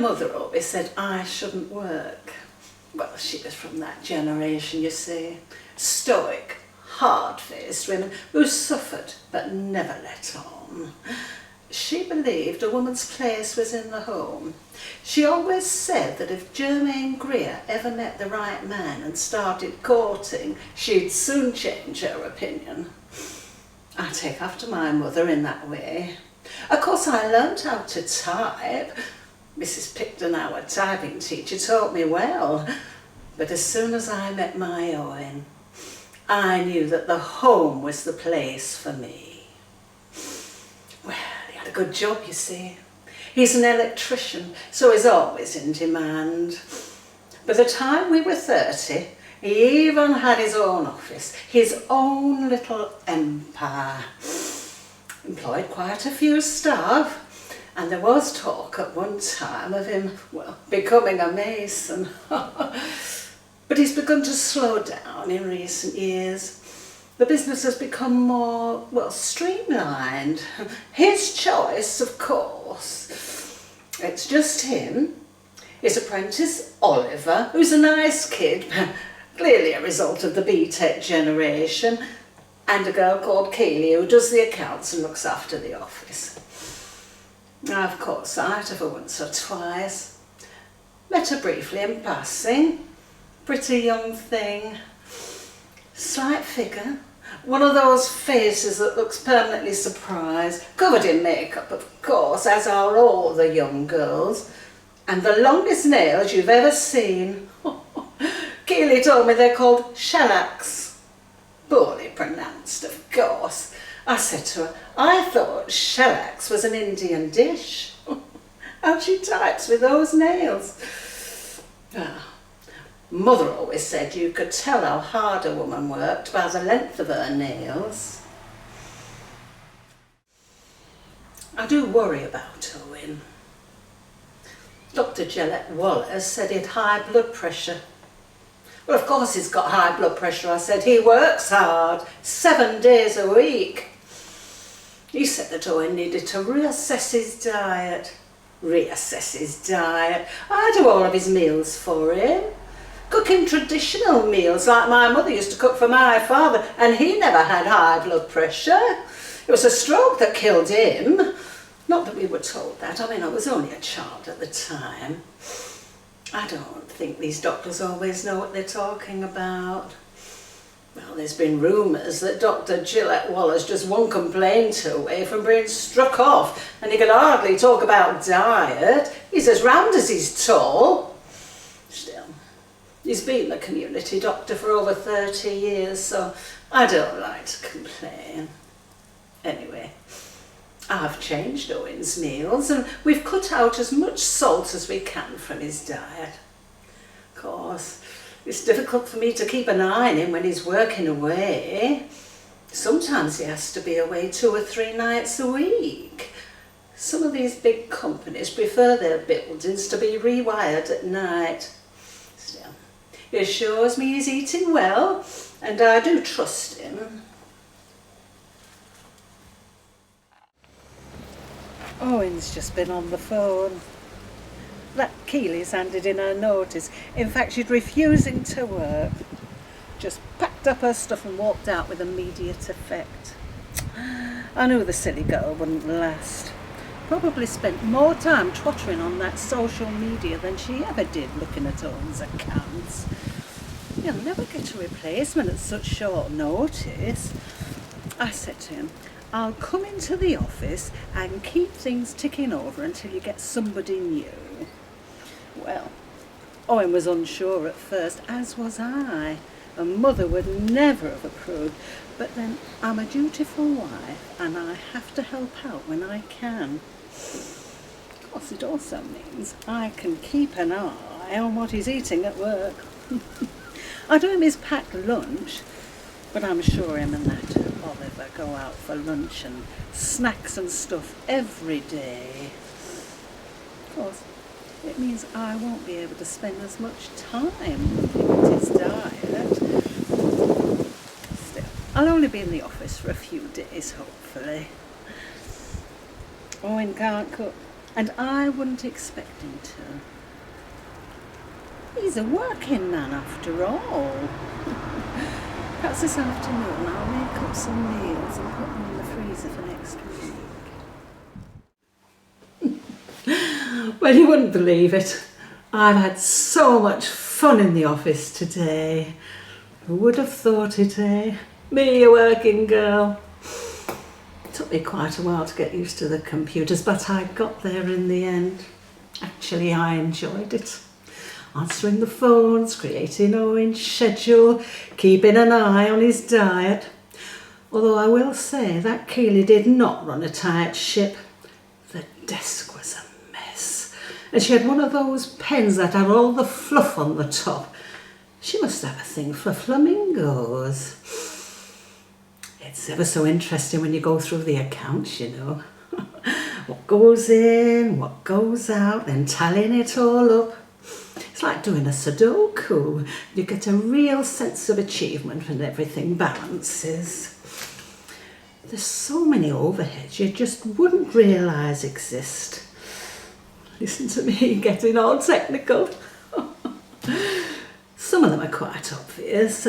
mother always said I shouldn't work. Well, she was from that generation, you see. Stoic, hard-faced women who suffered but never let on. She believed a woman's place was in the home. She always said that if Germaine Greer ever met the right man and started courting, she'd soon change her opinion. I take after my mother in that way. Of course, I learnt how to type. Mrs. Picton, our typing teacher, taught me well. But as soon as I met my Owen, I knew that the home was the place for me. Well, he had a good job, you see. He's an electrician, so he's always in demand. By the time we were 30, he even had his own office, his own little empire. Employed quite a few staff, and there was talk at one time of him, well, becoming a mason. But he's begun to slow down in recent years. The business has become more, well, streamlined. His choice, of course. It's just him, his apprentice Oliver, who's a nice kid, clearly a result of the BTEC generation, and a girl called Keely who does the accounts and looks after the office. I've caught sight of her once or twice. Met her briefly in passing. Pretty young thing. Slight figure. One of those faces that looks permanently surprised. Covered in makeup, of course, as are all the young girls. And the longest nails you've ever seen. Keely told me they're called shellacs. Poorly pronounced, of course. I said to her, I thought shellacs was an Indian dish. How she types with those nails. Mother always said you could tell how hard a woman worked by the length of her nails. I do worry about Owen. Dr. Gillette Wallace said he had high blood pressure. Well, of course he's got high blood pressure, I said. He works hard, 7 days a week. He said that Owen needed to reassess his diet. Reassess his diet? I do all of his meals for him. Cook him traditional meals like my mother used to cook for my father, and he never had high blood pressure. It was a stroke that killed him. Not that we were told that. I mean, I was only a child at the time. I don't think these doctors always know what they're talking about. Well, there's been rumours that Dr. Gillette Wallace just one complaint away from being struck off, and he can hardly talk about diet. He's as round as he's tall. Still, he's been the community doctor for over 30 years, so I don't like to complain. Anyway, I've changed Owen's meals, and we've cut out as much salt as we can from his diet. Of course, it's difficult for me to keep an eye on him when he's working away. Sometimes he has to be away 2 or 3 nights a week. Some of these big companies prefer their buildings to be rewired at night. Still, he assures me he's eating well, and I do trust him. Owen's just been on the phone. That Keely's handed in her notice. In fact, she's refusing to work. Just packed up her stuff and walked out with immediate effect. I knew the silly girl wouldn't last. Probably spent more time twittering on that social media than she ever did looking at Owen's accounts. He'll never get a replacement at such short notice. I said to him, I'll come into the office and keep things ticking over until you get somebody new. Well, Owen was unsure at first, as was I. A mother would never have approved, but then I'm a dutiful wife and I have to help out when I can. Of course, it also means I can keep an eye on what he's eating at work. I do him his packed lunch, but I'm sure him and that Oliver go out for lunch and snacks and stuff every day. Of course, it means I won't be able to spend as much time looking at his diet. Still, I'll only be in the office for a few days, hopefully. Owen can't cook. and I wouldn't expect him to. He's a working man after all. Perhaps this afternoon I'll make up some meals and put them in the freezer for next week. Well, you wouldn't believe it. I've had so much fun in the office today. Who would have thought it, eh? Me, a working girl. It took me quite a while to get used to the computers, but I got there in the end. Actually, I enjoyed it. Answering the phones, creating Owen's schedule, keeping an eye on his diet. Although I will say that Keely did not run a tight ship. The desk was a mess, and she had one of those pens that had all the fluff on the top. She must have a thing for flamingos. It's ever so interesting when you go through the accounts, you know. What goes in, what goes out, then tallying it all up. It's like doing a Sudoku. You get a real sense of achievement when everything balances. There's so many overheads you just wouldn't realise exist. Listen to me getting all technical. Some of them are quite obvious.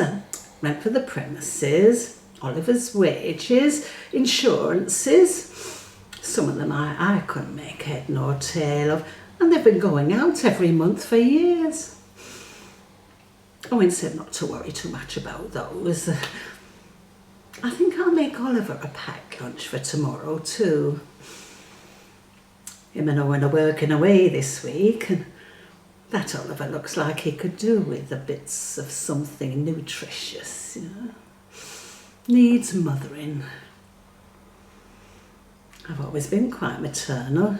Rent for the premises, Oliver's wages, insurances. Some of them I couldn't make head nor tail of, and they've been going out every month for years. Owen said not to worry too much about those. I think I'll make Oliver a packed lunch for tomorrow too. Him and Owen are working away this week, and that Oliver looks like he could do with a bits of something nutritious, you know. Needs mothering. I've always been quite maternal,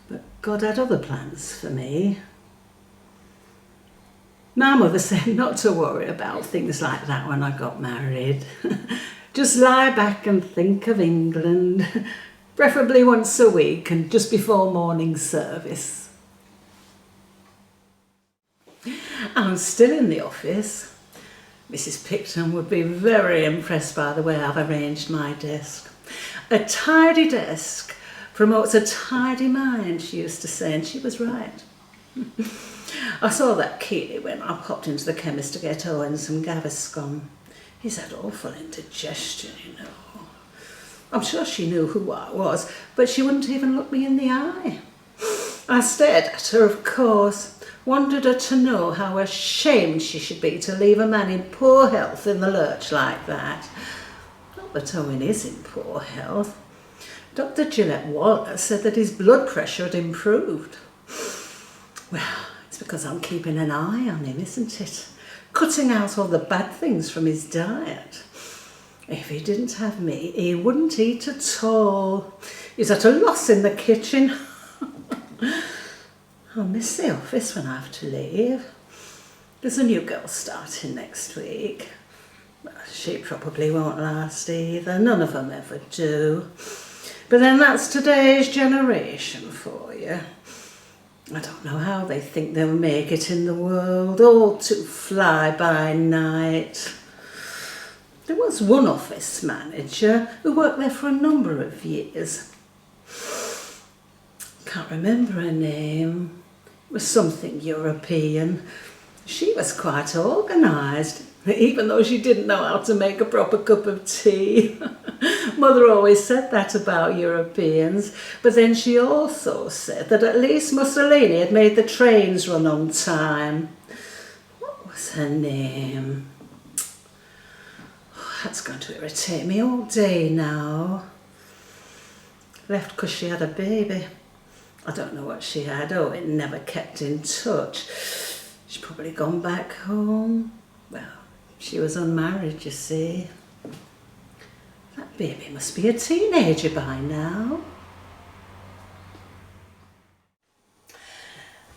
but God had other plans for me. My mother said not to worry about things like that when I got married. Just lie back and think of England, preferably once a week and just before morning service. I'm still in the office. Mrs. Picton would be very impressed by the way I've arranged my desk. A tidy desk promotes a tidy mind, she used to say, and she was right. I saw that Keely when I popped into the chemist to get Owen some Gaviscon. He's had awful indigestion, you know. I'm sure she knew who I was, but she wouldn't even look me in the eye. I stared at her, of course, wanted her to know how ashamed she should be to leave a man in poor health in the lurch like that. Not that Owen is in poor health. Dr. Gillette Waller said that his blood pressure had improved. Well, it's because I'm keeping an eye on him, isn't it? Cutting out all the bad things from his diet. If he didn't have me, he wouldn't eat at all. He's at a loss in the kitchen. I'll miss the office when I have to leave. There's a new girl starting next week. Well, she probably won't last either. None of them ever do. But then that's today's generation for you. I don't know how they think they'll make it in the world, all too fly by night. There was one office manager who worked there for a number of years. Can't remember her name. It was something European. She was quite organised, even though she didn't know how to make a proper cup of tea. Mother always said that about Europeans, but then she also said that at least Mussolini had made the trains run on time. What was her name? Oh, that's going to irritate me all day now. Left because she had a baby. I don't know what she had. Oh, it never kept in touch. She's probably gone back home. Well, she was unmarried, you see. That baby must be a teenager by now.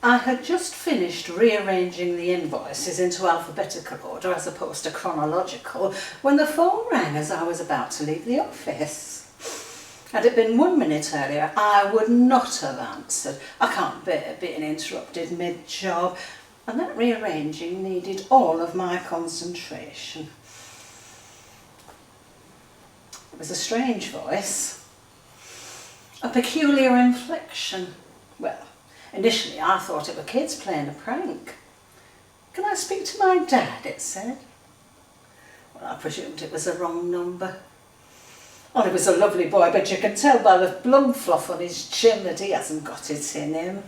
I had just finished rearranging the invoices into alphabetical order as opposed to chronological when the phone rang as I was about to leave the office. Had it been 1 minute earlier, I would not have answered. I can't bear being interrupted mid-job, and that rearranging needed all of my concentration. It was a strange voice, a peculiar inflection, Well, initially I thought it were kids playing a prank. Can I speak to my dad, it said. Well, I presumed it was the wrong number. Oh, he was a lovely boy, but you can tell by the blood fluff on his chin that he hasn't got it in him.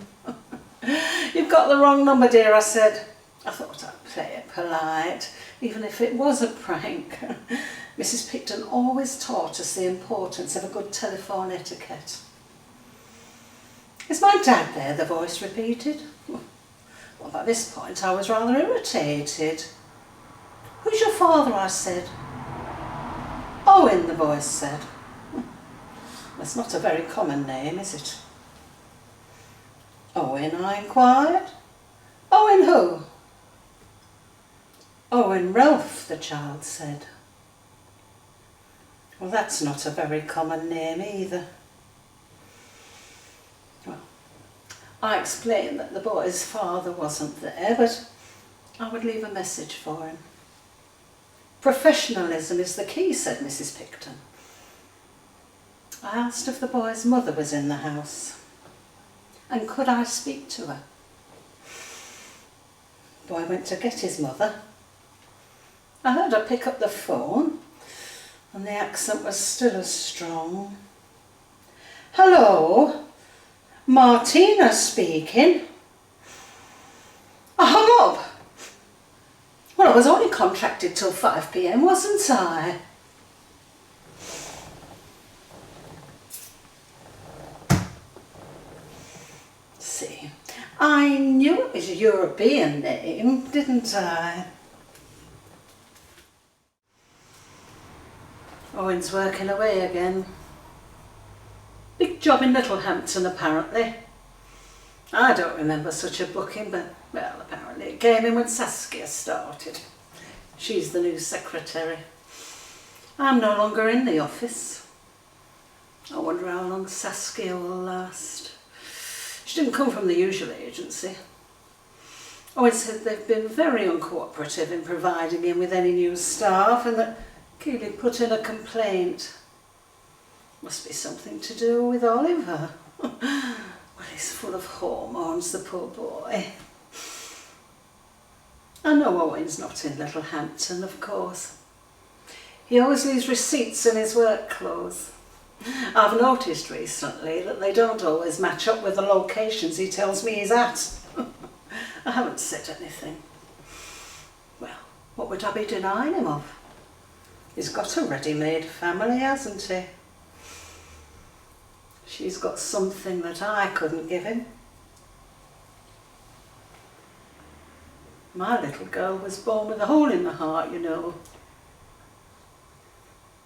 You've got the wrong number, dear, I said. I thought I'd play it polite, even if it was a prank. Mrs. Picton always taught us the importance of a good telephone etiquette. Is my dad there? The voice repeated. Well, by this point I was rather irritated. Who's your father? I said. Owen, the voice said. That's not a very common name, is it? Owen, I inquired. Owen who? Owen Ralph, the child said. Well, that's not a very common name either. Well, I explained that the boy's father wasn't there, but I would leave a message for him. Professionalism is the key, said Mrs. Picton. I asked if the boy's mother was in the house, and could I speak to her. The boy went to get his mother. I heard her pick up the phone, and the accent was still as strong. Hello, Martina speaking. I hung up. Well, I was only contracted till 5 p.m, wasn't I? See, I knew it was a European name, didn't I? Owen's working away again. Big job in Littlehampton, apparently. I don't remember such a booking, but, well, apparently it came in when Saskia started. She's the new secretary. I'm no longer in the office. I wonder how long Saskia will last. She didn't come from the usual agency. Owen said they've been very uncooperative in providing him with any new staff, and that Keely put in a complaint. Must be something to do with Oliver. Well, he's full of hormones, the poor boy. I know Owen's not in Littlehampton, of course. He always leaves receipts in his work clothes. I've noticed recently that they don't always match up with the locations he tells me he's at. I haven't said anything. Well, what would I be denying him of? He's got a ready-made family, hasn't he? She's got something that I couldn't give him. My little girl was born with a hole in the heart, you know.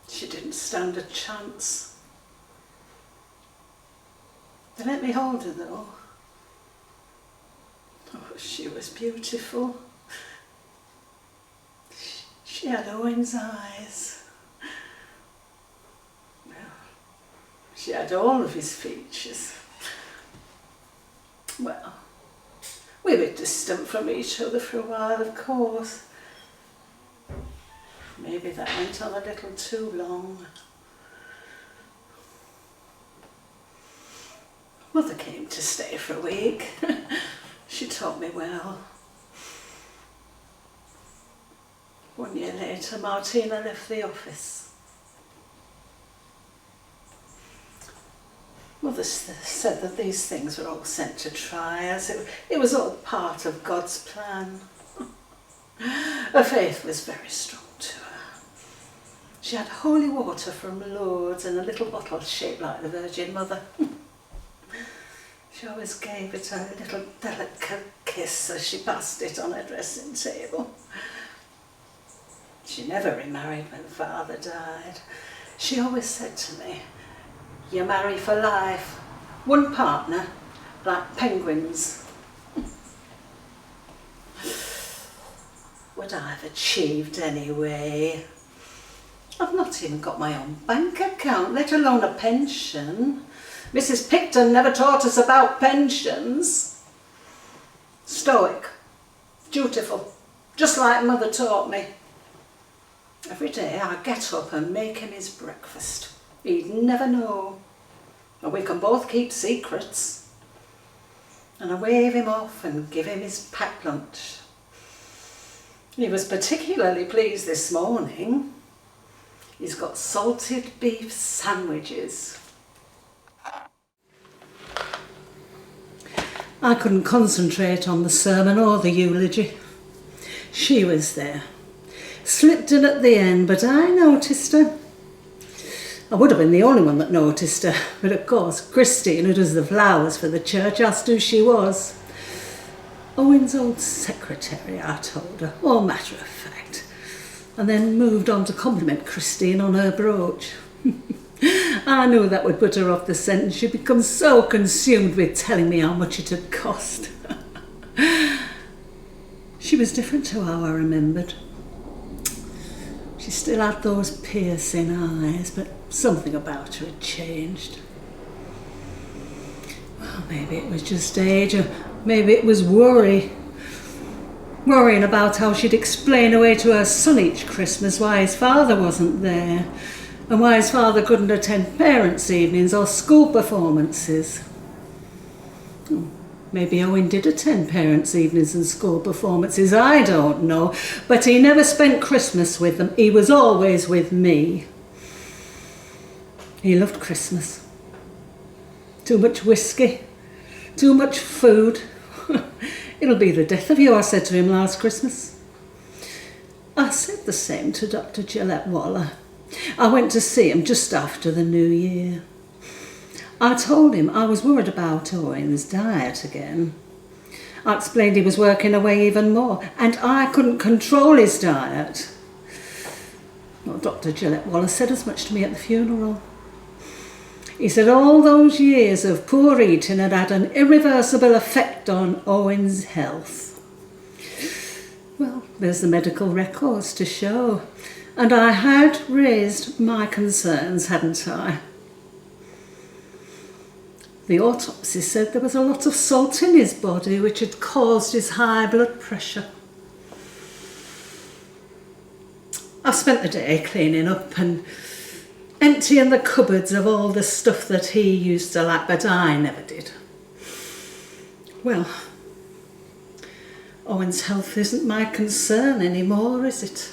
She didn't stand a chance. They let me hold her, though. Oh, she was beautiful. She had Owen's eyes. Well, she had all of his features. Well, we were distant from each other for a while, of course. Maybe that went on a little too long. Mother came to stay for a week. She taught me well. 1 year later, Martina left the office. Mother said that these things were all sent to try us. It was all part of God's plan. Her faith was very strong to her. She had holy water from Lourdes in a little bottle shaped like the Virgin Mother. She always gave it a little delicate kiss as she passed it on her dressing table. She never remarried when Father died. She always said to me, "You marry for life, one partner, like penguins." What I've achieved anyway. I've not even got my own bank account, let alone a pension. Mrs. Picton never taught us about pensions. Stoic, dutiful, just like Mother taught me. Every day I get up and make him his breakfast. He'd never know. And we can both keep secrets. and I wave him off and give him his packed lunch. He was particularly pleased this morning. He's got salted beef sandwiches. I couldn't concentrate on the sermon or the eulogy. She was there. Slipped in at the end, but I noticed her. I would have been the only one that noticed her, but of course Christine, who does the flowers for the church, asked who she was. Owen's old secretary, I told her, all matter of fact, and then moved on to compliment Christine on her brooch. I knew that would put her off the scent, and she'd become so consumed with telling me how much it had cost. She was different to how I remembered. She still had those piercing eyes, but something about her had changed. Well, maybe it was just age, or maybe it was worrying about how she'd explain away to her son each Christmas why his father wasn't there, and why his father couldn't attend parents' evenings or school performances. Maybe Owen did attend parents' evenings and school performances, I don't know, but he never spent Christmas with them. He was always with me. He loved Christmas. Too much whiskey, too much food. It'll be the death of you, I said to him last Christmas. I said the same to Dr. Gillette Waller. I went to see him just after the New Year. I told him I was worried about Owen's diet again. I explained he was working away even more, and I couldn't control his diet. Well, Dr. Gillette Waller said as much to me at the funeral. He said all those years of poor eating had had an irreversible effect on Owen's health. Well, there's the medical records to show. And I had raised my concerns, hadn't I? The autopsy said there was a lot of salt in his body which had caused his high blood pressure. I've spent the day cleaning up and emptying the cupboards of all the stuff that he used to like, but I never did. Well, Owen's health isn't my concern anymore, is it?